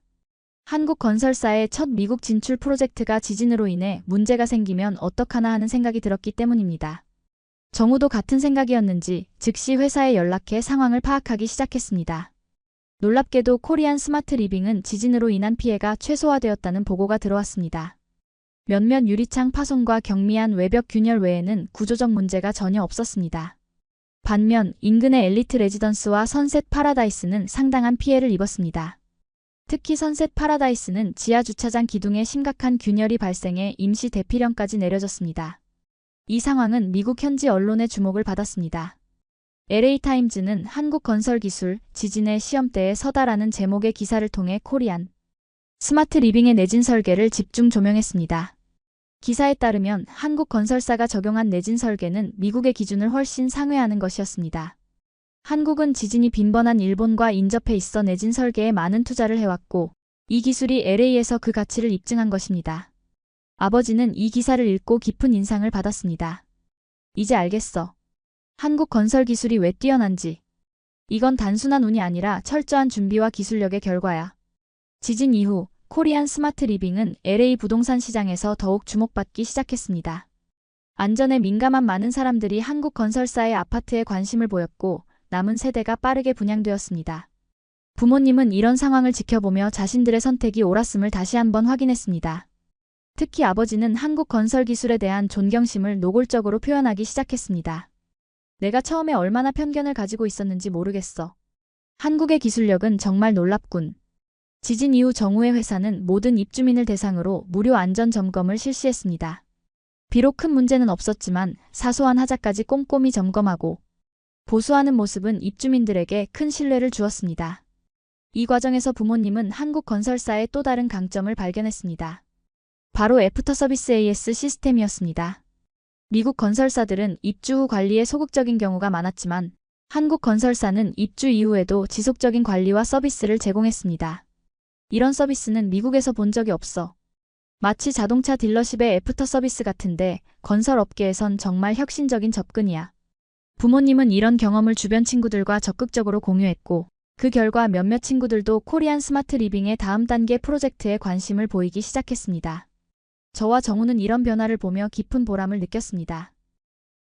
A: 한국건설사의 첫 미국 진출 프로젝트가 지진으로 인해 문제가 생기면 어떡하나 하는 생각이 들었기 때문입니다. 정우도 같은 생각이었는지 즉시 회사에 연락해 상황을 파악하기 시작했습니다. 놀랍게도 코리안 스마트 리빙은 지진으로 인한 피해가 최소화되었다는 보고가 들어왔습니다. 몇몇 유리창 파손과 경미한 외벽 균열 외에는 구조적 문제가 전혀 없었습니다. 반면 인근의 엘리트 레지던스와 선셋 파라다이스는 상당한 피해를 입었습니다. 특히 선셋 파라다이스는 지하 주차장 기둥에 심각한 균열이 발생해 임시 대피령까지 내려졌습니다. 이 상황은 미국 현지 언론의 주목을 받았습니다. LA타임즈는 한국건설기술 지진의 시험대에 서다라는 제목의 기사를 통해 코리안 스마트 리빙의 내진 설계를 집중 조명했습니다. 기사에 따르면 한국건설사가 적용한 내진 설계는 미국의 기준을 훨씬 상회하는 것이었습니다. 한국은 지진이 빈번한 일본과 인접해 있어 내진 설계에 많은 투자를 해왔고 이 기술이 LA에서 그 가치를 입증한 것입니다. 아버지는 이 기사를 읽고 깊은 인상을 받았습니다. 이제 알겠어. 한국 건설 기술이 왜 뛰어난지. 이건 단순한 운이 아니라 철저한 준비와 기술력의 결과야. 지진 이후 코리안 스마트 리빙은 LA 부동산 시장에서 더욱 주목받기 시작했습니다. 안전에 민감한 많은 사람들이 한국 건설사의 아파트에 관심을 보였고 남은 세대가 빠르게 분양되었습니다. 부모님은 이런 상황을 지켜보며 자신들의 선택이 옳았음을 다시 한번 확인했습니다. 특히 아버지는 한국 건설 기술에 대한 존경심을 노골적으로 표현하기 시작했습니다. 내가 처음에 얼마나 편견을 가지고 있었는지 모르겠어. 한국의 기술력은 정말 놀랍군. 지진 이후 정우의 회사는 모든 입주민을 대상으로 무료 안전 점검을 실시했습니다. 비록 큰 문제는 없었지만 사소한 하자까지 꼼꼼히 점검하고 보수하는 모습은 입주민들에게 큰 신뢰를 주었습니다. 이 과정에서 부모님은 한국 건설사의 또 다른 강점을 발견했습니다. 바로 애프터 서비스 AS 시스템이었습니다. 미국 건설사들은 입주 후 관리에 소극적인 경우가 많았지만 한국 건설사는 입주 이후에도 지속적인 관리와 서비스를 제공했습니다. 이런 서비스는 미국에서 본 적이 없어. 마치 자동차 딜러십의 애프터 서비스 같은데 건설 업계에선 정말 혁신적인 접근이야. 부모님은 이런 경험을 주변 친구들과 적극적으로 공유했고 그 결과 몇몇 친구들도 코리안 스마트 리빙의 다음 단계 프로젝트에 관심을 보이기 시작했습니다. 저와 정우는 이런 변화를 보며 깊은 보람을 느꼈습니다.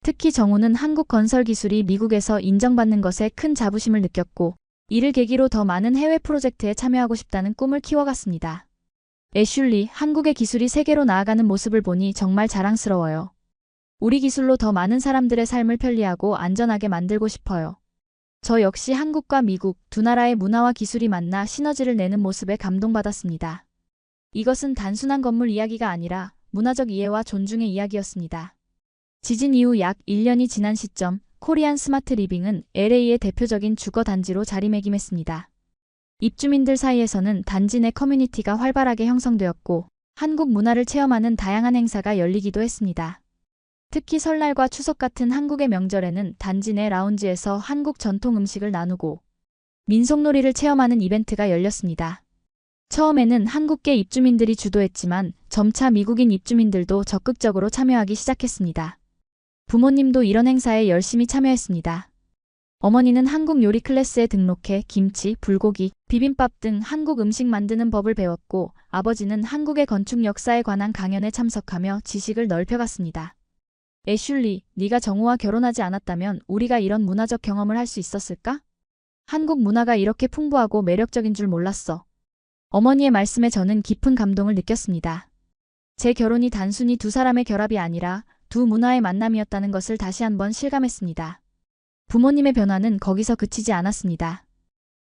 A: 특히 정우는 한국 건설 기술이 미국에서 인정받는 것에 큰 자부심을 느꼈고 이를 계기로 더 많은 해외 프로젝트에 참여하고 싶다는 꿈을 키워갔습니다. 애슐리, 한국의 기술이 세계로 나아가는 모습을 보니 정말 자랑스러워요. 우리 기술로 더 많은 사람들의 삶을 편리하고 안전하게 만들고 싶어요. 저 역시 한국과 미국 두 나라의 문화와 기술이 만나 시너지를 내는 모습에 감동받았습니다. 이것은 단순한 건물 이야기가 아니라 문화적 이해와 존중의 이야기였습니다. 지진 이후 약 1년이 지난 시점, 코리안 스마트 리빙은 LA의 대표적인 주거 단지로 자리매김했습니다. 입주민들 사이에서는 단지 내 커뮤니티가 활발하게 형성되었고 한국 문화를 체험하는 다양한 행사가 열리기도 했습니다. 특히 설날과 추석 같은 한국의 명절에는 단지 내 라운지에서 한국 전통 음식을 나누고 민속놀이를 체험하는 이벤트가 열렸습니다. 처음에는 한국계 입주민들이 주도했지만 점차 미국인 입주민들도 적극적으로 참여하기 시작했습니다. 부모님도 이런 행사에 열심히 참여했습니다. 어머니는 한국 요리 클래스에 등록해 김치, 불고기, 비빔밥 등 한국 음식 만드는 법을 배웠고 아버지는 한국의 건축 역사에 관한 강연에 참석하며 지식을 넓혀갔습니다. 애슐리, 네가 정우와 결혼하지 않았다면 우리가 이런 문화적 경험을 할 수 있었을까? 한국 문화가 이렇게 풍부하고 매력적인 줄 몰랐어. 어머니의 말씀에 저는 깊은 감동을 느꼈습니다. 제 결혼이 단순히 두 사람의 결합이 아니라 두 문화의 만남이었다는 것을 다시 한번 실감했습니다. 부모님의 변화는 거기서 그치지 않았습니다.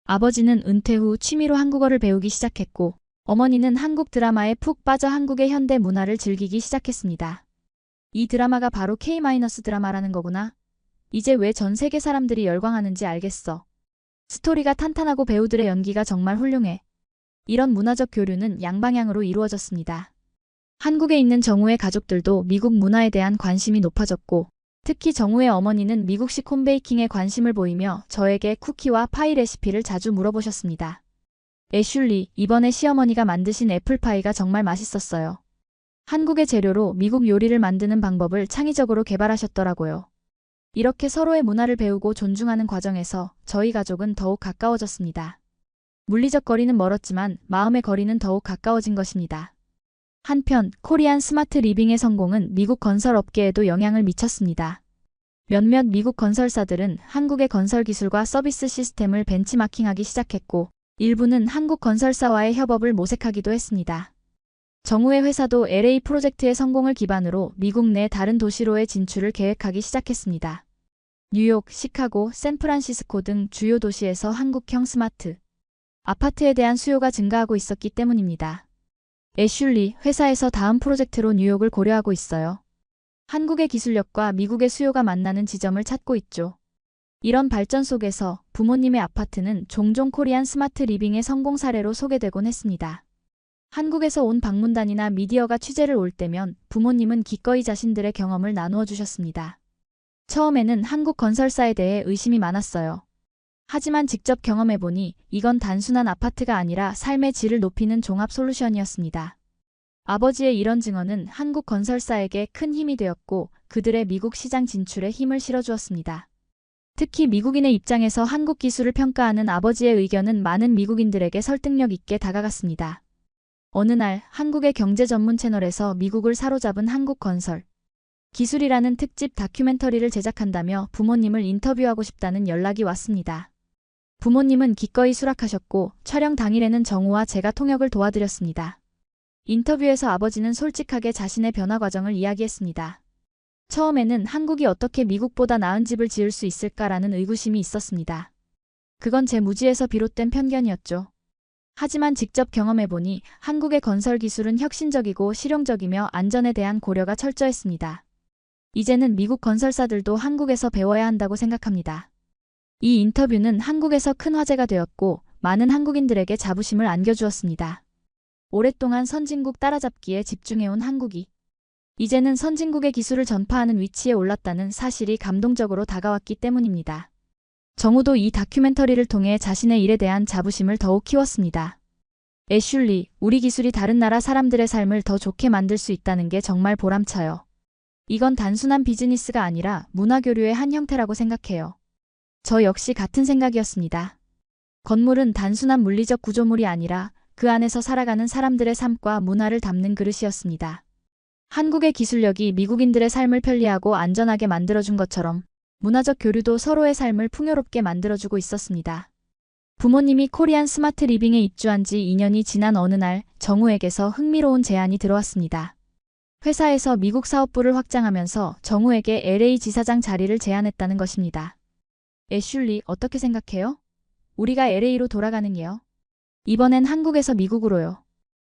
A: 아버지는 은퇴 후 취미로 한국어를 배우기 시작했고 어머니는 한국 드라마에 푹 빠져 한국의 현대 문화를 즐기기 시작했습니다. 이 드라마가 바로 K-드라마라는 거구나. 이제 왜 전 세계 사람들이 열광하는지 알겠어. 스토리가 탄탄하고 배우들의 연기가 정말 훌륭해. 이런 문화적 교류는 양방향으로 이루어졌습니다. 한국에 있는 정우의 가족들도 미국 문화에 대한 관심이 높아졌고, 특히 정우의 어머니는 미국식 홈베이킹에 관심을 보이며 저에게 쿠키와 파이 레시피를 자주 물어보셨습니다. 애슐리, 이번에 시어머니가 만드신 애플파이가 정말 맛있었어요. 한국의 재료로 미국 요리를 만드는 방법을 창의적으로 개발하셨더라고요. 이렇게 서로의 문화를 배우고 존중하는 과정에서 저희 가족은 더욱 가까워졌습니다. 물리적 거리는 멀었지만 마음의 거리는 더욱 가까워진 것입니다. 한편 코리안 스마트 리빙의 성공은 미국 건설 업계에도 영향을 미쳤습니다. 몇몇 미국 건설사들은 한국의 건설 기술과 서비스 시스템을 벤치마킹하기 시작했고, 일부는 한국 건설사와의 협업을 모색하기도 했습니다. 정우의 회사도 LA 프로젝트의 성공을 기반으로 미국 내 다른 도시로의 진출을 계획하기 시작했습니다. 뉴욕, 시카고, 샌프란시스코 등 주요 도시에서 한국형 스마트 아파트에 대한 수요가 증가하고 있었기 때문입니다. 애슐리, 회사에서 다음 프로젝트로 뉴욕을 고려하고 있어요. 한국의 기술력과 미국의 수요가 만나는 지점을 찾고 있죠. 이런 발전 속에서 부모님의 아파트는 종종 코리안 스마트 리빙의 성공 사례로 소개되곤 했습니다. 한국에서 온 방문단이나 미디어가 취재를 올 때면 부모님은 기꺼이 자신들의 경험을 나누어 주셨습니다. 처음에는 한국 건설사에 대해 의심이 많았어요. 하지만 직접 경험해보니 이건 단순한 아파트가 아니라 삶의 질을 높이는 종합 솔루션이었습니다. 아버지의 이런 증언은 한국 건설사에게 큰 힘이 되었고 그들의 미국 시장 진출에 힘을 실어주었습니다. 특히 미국인의 입장에서 한국 기술을 평가하는 아버지의 의견은 많은 미국인들에게 설득력 있게 다가갔습니다. 어느 날 한국의 경제 전문 채널에서 미국을 사로잡은 한국 건설 기술이라는 특집 다큐멘터리를 제작한다며 부모님을 인터뷰하고 싶다는 연락이 왔습니다. 부모님은 기꺼이 수락하셨고 촬영 당일에는 정우와 제가 통역을 도와드렸습니다. 인터뷰에서 아버지는 솔직하게 자신의 변화 과정을 이야기했습니다. 처음에는 한국이 어떻게 미국보다 나은 집을 지을 수 있을까라는 의구심이 있었습니다. 그건 제 무지에서 비롯된 편견이었죠. 하지만 직접 경험해보니 한국의 건설 기술은 혁신적이고 실용적이며 안전에 대한 고려가 철저했습니다. 이제는 미국 건설사들도 한국에서 배워야 한다고 생각합니다. 이 인터뷰는 한국에서 큰 화제가 되었고 많은 한국인들에게 자부심을 안겨주었습니다. 오랫동안 선진국 따라잡기에 집중해온 한국이 이제는 선진국의 기술을 전파하는 위치에 올랐다는 사실이 감동적으로 다가왔기 때문입니다. 정우도 이 다큐멘터리를 통해 자신의 일에 대한 자부심을 더욱 키웠습니다. 애슐리, 우리 기술이 다른 나라 사람들의 삶을 더 좋게 만들 수 있다는 게 정말 보람차요. 이건 단순한 비즈니스가 아니라 문화교류의 한 형태라고 생각해요. 저 역시 같은 생각이었습니다. 건물은 단순한 물리적 구조물이 아니라 그 안에서 살아가는 사람들의 삶과 문화를 담는 그릇이었습니다. 한국의 기술력이 미국인들의 삶을 편리하고 안전하게 만들어준 것처럼 문화적 교류도 서로의 삶을 풍요롭게 만들어주고 있었습니다. 부모님이 코리안 스마트 리빙에 입주한 지 2년이 지난 어느 날 정우에게서 흥미로운 제안이 들어왔습니다. 회사에서 미국 사업부를 확장하면서 정우에게 LA 지사장 자리를 제안했다는 것입니다. 애슐리, 어떻게 생각해요? 우리가 LA로 돌아가는 게요. 이번엔 한국에서 미국으로요.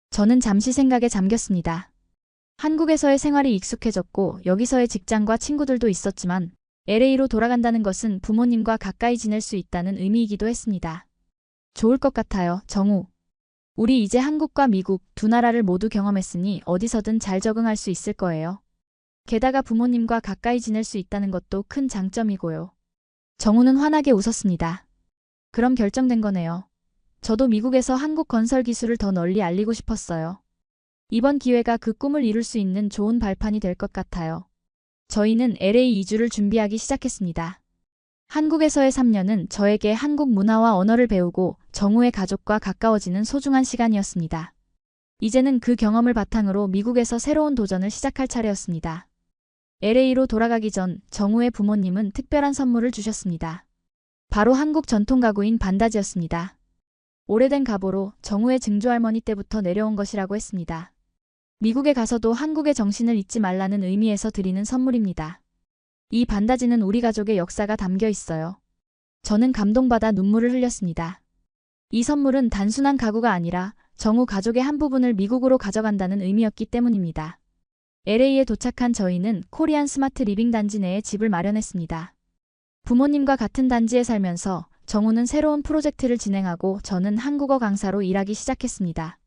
A: 저는 잠시 생각에 잠겼습니다. 한국에서의 생활이 익숙해졌고 여기서의 직장과 친구들도 있었지만 LA로 돌아간다는 것은 부모님과 가까이 지낼 수 있다는 의미이기도 했습니다. 좋을 것 같아요, 정우. 우리 이제 한국과 미국 두 나라를 모두 경험했으니 어디서든 잘 적응할 수 있을 거예요. 게다가 부모님과 가까이 지낼 수 있다는 것도 큰 장점이고요. 정우는 환하게 웃었습니다. 그럼 결정된 거네요. 저도 미국에서 한국 건설 기술을 더 널리 알리고 싶었어요. 이번 기회가 그 꿈을 이룰 수 있는 좋은 발판이 될 것 같아요. 저희는 LA 이주를 준비하기 시작했습니다. 한국에서의 3년은 저에게 한국 문화와 언어를 배우고 정우의 가족과 가까워지는 소중한 시간이었습니다. 이제는 그 경험을 바탕으로 미국에서 새로운 도전을 시작할 차례였습니다. LA로 돌아가기 전 정우의 부모님은 특별한 선물을 주셨습니다. 바로 한국 전통 가구인 반다지였습니다. 오래된 가보로 정우의 증조할머니 때부터 내려온 것이라고 했습니다. 미국에 가서도 한국의 정신을 잊지 말라는 의미에서 드리는 선물입니다. 이 반다지는 우리 가족의 역사가 담겨 있어요. 저는 감동받아 눈물을 흘렸습니다. 이 선물은 단순한 가구가 아니라 정우 가족의 한 부분을 미국으로 가져간다는 의미였기 때문입니다. LA에 도착한 저희는 코리안 스마트 리빙 단지 내에 집을 마련했습니다. 부모님과 같은 단지에 살면서 정우는 새로운 프로젝트를 진행하고 저는 한국어 강사로 일하기 시작했습니다.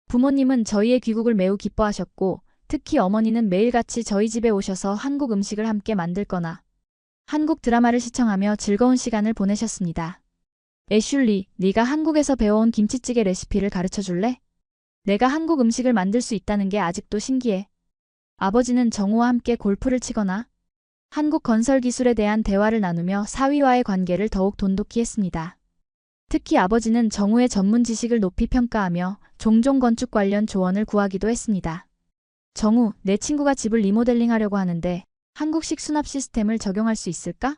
A: 부모님은 저희의 귀국을 매우 기뻐하셨고, 특히 어머니는 매일같이 저희 집에 오셔서 한국 음식을 함께 만들거나 한국 드라마를 시청하며 즐거운 시간을 보내셨습니다. 애슐리, 네가 한국에서 배워온 김치찌개 레시피를 가르쳐 줄래? 내가 한국 음식을 만들 수 있다는 게 아직도 신기해. 아버지는 정우와 함께 골프를 치거나 한국 건설 기술에 대한 대화를 나누며 사위와의 관계를 더욱 돈독히 했습니다. 특히 아버지는 정우의 전문 지식을 높이 평가하며 종종 건축 관련 조언을 구하기도 했습니다. 정우, 내 친구가 집을 리모델링 하려고 하는데 한국식 수납 시스템을 적용할 수 있을까?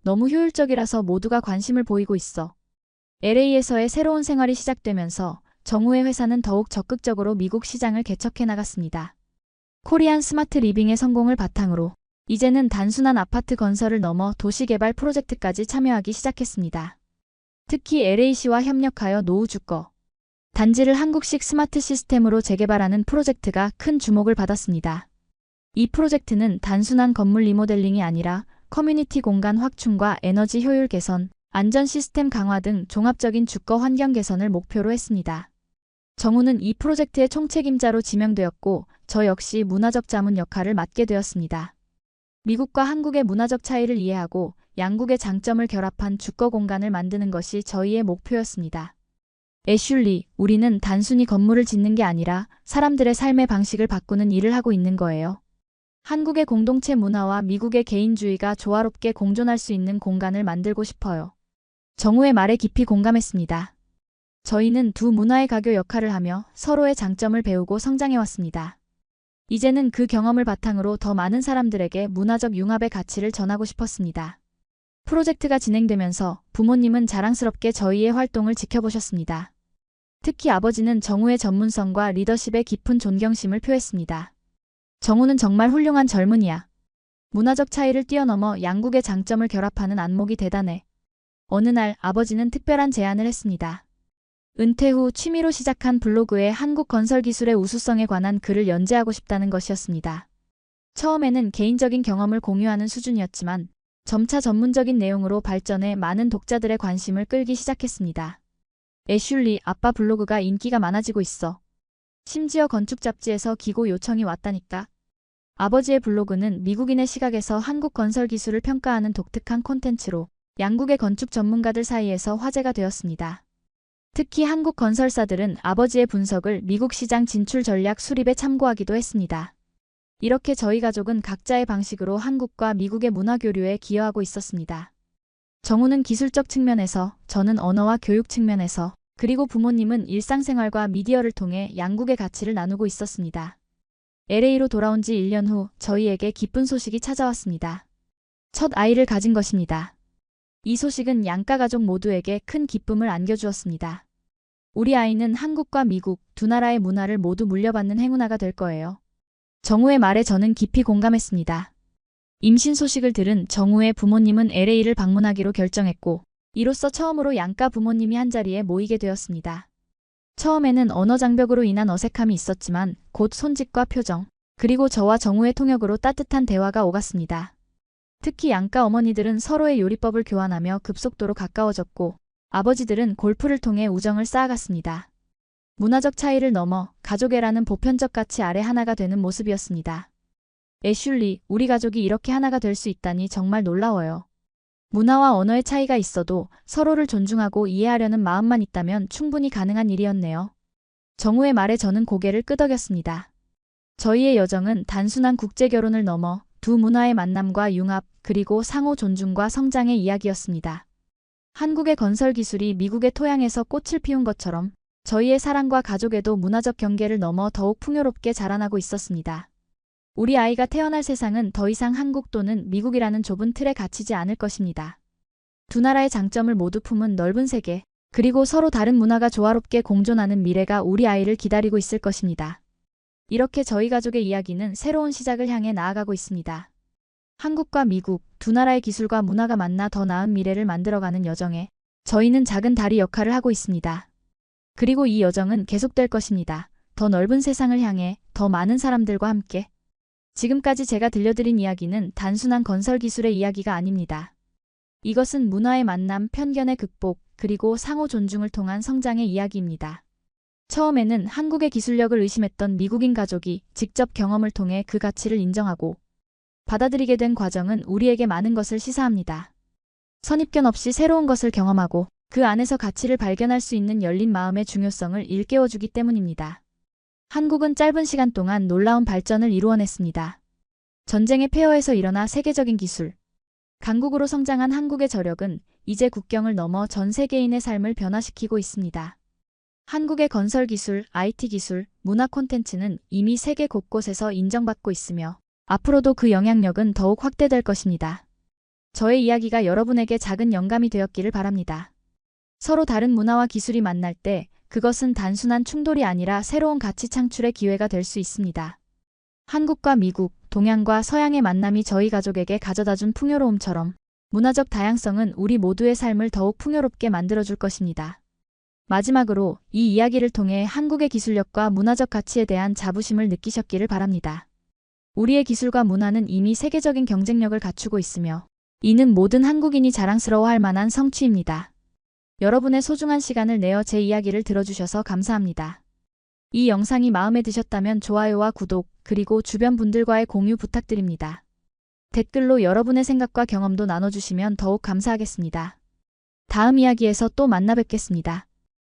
A: 너무 효율적이라서 모두가 관심을 보이고 있어. LA에서의 새로운 생활이 시작되면서 정우의 회사는 더욱 적극적으로 미국 시장을 개척해 나갔습니다. 코리안 스마트 리빙의 성공을 바탕으로 이제는 단순한 아파트 건설을 넘어 도시개발 프로젝트까지 참여하기 시작했습니다. 특히 LA시와 협력하여 노후 주거 단지를 한국식 스마트 시스템으로 재개발하는 프로젝트가 큰 주목을 받았습니다. 이 프로젝트는 단순한 건물 리모델링이 아니라 커뮤니티 공간 확충과 에너지 효율 개선, 안전 시스템 강화 등 종합적인 주거 환경 개선을 목표로 했습니다. 정우는 이 프로젝트의 총책임자로 지명되었고, 저 역시 문화적 자문 역할을 맡게 되었습니다. 미국과 한국의 문화적 차이를 이해하고 양국의 장점을 결합한 주거 공간을 만드는 것이 저희의 목표였습니다. 애슐리, 우리는 단순히 건물을 짓는 게 아니라 사람들의 삶의 방식을 바꾸는 일을 하고 있는 거예요. 한국의 공동체 문화와 미국의 개인주의가 조화롭게 공존할 수 있는 공간을 만들고 싶어요. 정우의 말에 깊이 공감했습니다. 저희는 두 문화의 가교 역할을 하며 서로의 장점을 배우고 성장해왔습니다. 이제는 그 경험을 바탕으로 더 많은 사람들에게 문화적 융합의 가치를 전하고 싶었습니다. 프로젝트가 진행되면서 부모님은 자랑스럽게 저희의 활동을 지켜보셨습니다. 특히 아버지는 정우의 전문성과 리더십에 깊은 존경심을 표했습니다. 정우는 정말 훌륭한 젊은이야. 문화적 차이를 뛰어넘어 양국의 장점을 결합하는 안목이 대단해. 어느 날 아버지는 특별한 제안을 했습니다. 은퇴 후 취미로 시작한 블로그에 한국 건설 기술의 우수성에 관한 글을 연재하고 싶다는 것이었습니다. 처음에는 개인적인 경험을 공유하는 수준이었지만 점차 전문적인 내용으로 발전해 많은 독자들의 관심을 끌기 시작했습니다. 애슐리, 아빠 블로그가 인기가 많아지고 있어. 심지어 건축 잡지에서 기고 요청이 왔다니까. 아버지의 블로그는 미국인의 시각에서 한국 건설 기술을 평가하는 독특한 콘텐츠로 양국의 건축 전문가들 사이에서 화제가 되었습니다. 특히 한국 건설사들은 아버지의 분석을 미국 시장 진출 전략 수립에 참고하기도 했습니다. 이렇게 저희 가족은 각자의 방식으로 한국과 미국의 문화 교류에 기여하고 있었습니다. 정우는 기술적 측면에서, 저는 언어와 교육 측면에서, 그리고 부모님은 일상생활과 미디어를 통해 양국의 가치를 나누고 있었습니다. LA로 돌아온 지 1년 후 저희에게 기쁜 소식이 찾아왔습니다. 첫 아이를 가진 것입니다. 이 소식은 양가 가족 모두에게 큰 기쁨을 안겨주었습니다. 우리 아이는 한국과 미국 두 나라의 문화를 모두 물려받는 행운아가 될 거예요. 정우의 말에 저는 깊이 공감했습니다. 임신 소식을 들은 정우의 부모님은 LA를 방문하기로 결정했고, 이로써 처음으로 양가 부모님이 한자리에 모이게 되었습니다. 처음에는 언어 장벽으로 인한 어색함이 있었지만 곧 손짓과 표정, 그리고 저와 정우의 통역으로 따뜻한 대화가 오갔습니다. 특히 양가 어머니들은 서로의 요리법을 교환하며 급속도로 가까워졌고, 아버지들은 골프를 통해 우정을 쌓아갔습니다. 문화적 차이를 넘어 가족애라는 보편적 가치 아래 하나가 되는 모습이었습니다. 애슐리, 우리 가족이 이렇게 하나가 될 수 있다니 정말 놀라워요. 문화와 언어의 차이가 있어도 서로를 존중하고 이해하려는 마음만 있다면 충분히 가능한 일이었네요. 정우의 말에 저는 고개를 끄덕였습니다. 저희의 여정은 단순한 국제결혼을 넘어 두 문화의 만남과 융합, 그리고 상호 존중과 성장의 이야기였습니다. 한국의 건설 기술이 미국의 토양에서 꽃을 피운 것처럼 저희의 사랑과 가족에도 문화적 경계를 넘어 더욱 풍요롭게 자라나고 있었습니다. 우리 아이가 태어날 세상은 더 이상 한국 또는 미국이라는 좁은 틀에 갇히지 않을 것입니다. 두 나라의 장점을 모두 품은 넓은 세계, 그리고 서로 다른 문화가 조화롭게 공존하는 미래가 우리 아이를 기다리고 있을 것입니다. 이렇게 저희 가족의 이야기는 새로운 시작을 향해 나아가고 있습니다. 한국과 미국, 두 나라의 기술과 문화가 만나 더 나은 미래를 만들어가는 여정에 저희는 작은 다리 역할을 하고 있습니다. 그리고 이 여정은 계속될 것입니다. 더 넓은 세상을 향해, 더 많은 사람들과 함께. 지금까지 제가 들려드린 이야기는 단순한 건설 기술의 이야기가 아닙니다. 이것은 문화의 만남, 편견의 극복, 그리고 상호 존중을 통한 성장의 이야기입니다. 처음에는 한국의 기술력을 의심했던 미국인 가족이 직접 경험을 통해 그 가치를 인정하고 받아들이게 된 과정은 우리에게 많은 것을 시사합니다. 선입견 없이 새로운 것을 경험하고 그 안에서 가치를 발견할 수 있는 열린 마음의 중요성을 일깨워주기 때문입니다. 한국은 짧은 시간 동안 놀라운 발전을 이루어냈습니다. 전쟁의 폐허에서 일어나 세계적인 기술, 강국으로 성장한 한국의 저력은 이제 국경을 넘어 전 세계인의 삶을 변화시키고 있습니다. 한국의 건설 기술, IT 기술, 문화 콘텐츠는 이미 세계 곳곳에서 인정받고 있으며 앞으로도 그 영향력은 더욱 확대될 것입니다. 저의 이야기가 여러분에게 작은 영감이 되었기를 바랍니다. 서로 다른 문화와 기술이 만날 때 그것은 단순한 충돌이 아니라 새로운 가치 창출의 기회가 될 수 있습니다. 한국과 미국, 동양과 서양의 만남이 저희 가족에게 가져다준 풍요로움처럼 문화적 다양성은 우리 모두의 삶을 더욱 풍요롭게 만들어줄 것입니다. 마지막으로 이 이야기를 통해 한국의 기술력과 문화적 가치에 대한 자부심을 느끼셨기를 바랍니다. 우리의 기술과 문화는 이미 세계적인 경쟁력을 갖추고 있으며 이는 모든 한국인이 자랑스러워할 만한 성취입니다. 여러분의 소중한 시간을 내어 제 이야기를 들어주셔서 감사합니다. 이 영상이 마음에 드셨다면 좋아요와 구독, 그리고 주변 분들과의 공유 부탁드립니다. 댓글로 여러분의 생각과 경험도 나눠주시면 더욱 감사하겠습니다. 다음 이야기에서 또 만나 뵙겠습니다.